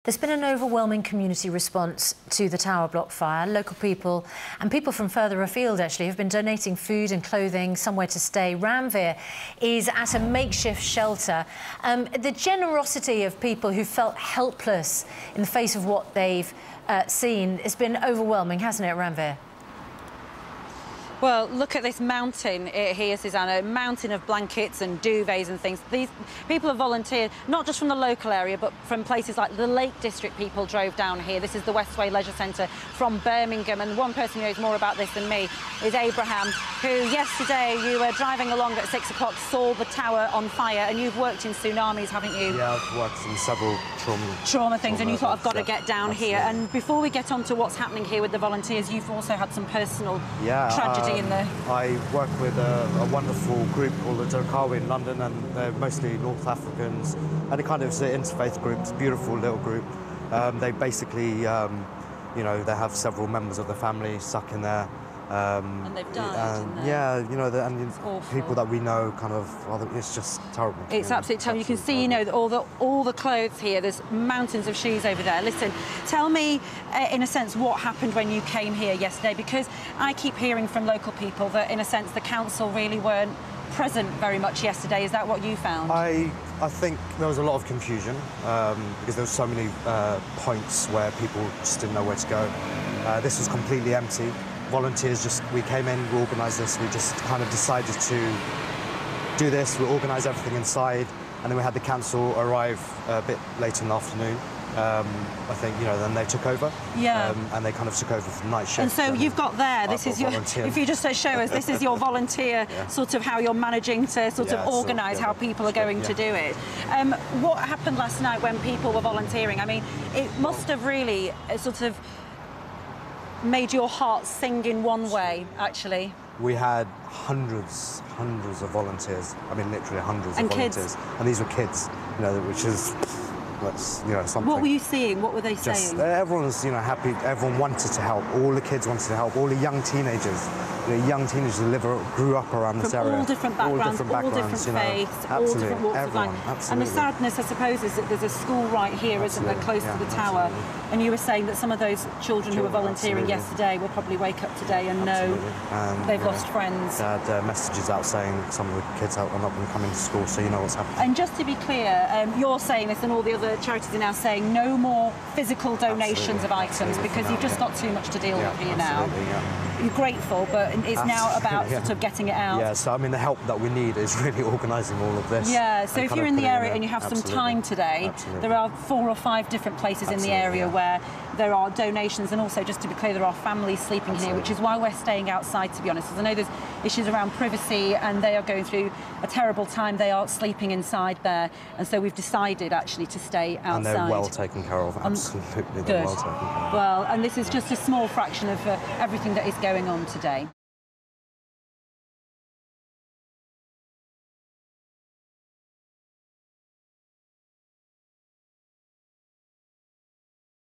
There's been an overwhelming community response to the tower block fire. Local people and people from further afield actually have been donating food and clothing, somewhere to stay. Ranveer is at a makeshift shelter. The generosity of people who felt helpless in the face of what they've seen has been overwhelming, hasn't it, Ranveer? Well, look at this mountain here, Susanna, a mountain of blankets and duvets and things. These people have volunteered, not just from the local area, but from places like the Lake District. People drove down here. This is the Westway Leisure Centre from Birmingham, and one person who knows more about this than me is Abraham, who yesterday you were driving along at 6 o'clock, saw the tower on fire, and you've worked in tsunamis, haven't you? Yeah, I've worked in several trauma things, and you thought, I've got to get down here. And before we get on to what's happening here with the volunteers, you've also had some personal tragedy in there. I work with a wonderful group called the Garraway in London, and they're mostly North Africans, and it kind of is an interfaith group. It's a beautiful little group. They basically, you know, they have several members of the family stuck in there. And they've died. Yeah, you know, and people that we know, kind of, well, it's just terrible. It's absolutely terrible. You can see, you know, all the clothes here. There's mountains of shoes over there. Listen, tell me, in a sense, what happened when you came here yesterday, because I keep hearing from local people that, in a sense, the council really weren't present very much yesterday. Is that what you found? I think there was a lot of confusion because there were so many points where people just didn't know where to go. This was completely empty. Volunteers we came in, we organised this, we just kind of decided to do this, we organised everything inside, and then we had the council arrive a bit later in the afternoon. I think, you know, then they took over. Yeah. And they kind of took over for the night shift. And so you've got there, this is your, if you just show us, this is your volunteer, sort of how you're managing to sort of organise how people are going to do it. What happened last night when people were volunteering? I mean, it must have really sort of made your heart sing in one way, actually. We had hundreds of volunteers. I mean, literally hundreds of volunteers. Kids. And these were kids, you know, which is, you know, something. What were you seeing? What were they saying? Everyone was, you know, happy. Everyone wanted to help. All the kids wanted to help. All the young teenagers. The young teenagers who grew up around this area. All different backgrounds, all different faiths, all different walks of life. Absolutely. And the sadness, I suppose, is that there's a school right here, isn't there, close to the tower. And you were saying that some of those children who were volunteering yesterday will probably wake up today and know they've lost friends. They had messages out saying some of the kids are not going to come into school, so you know what's happening. And just to be clear, you're saying this, and all the other charities are now saying no more physical donations of items, because you've just got too much to deal with here now. You're grateful, but it's now about sort of getting it out. Yeah, so I mean, the help that we need is really organising all of this. Yeah, so if you're in the area and you have some time today, there are 4 or 5 different places in the area where there are donations, and also, just to be clear, there are families sleeping here, which is why we're staying outside, to be honest, because I know there's issues around privacy and they are going through a terrible time. They are sleeping inside there, and so we've decided actually to stay outside. And they're well taken care of, absolutely. They're well taken care of. Well, and this is just a small fraction of everything that is going on today.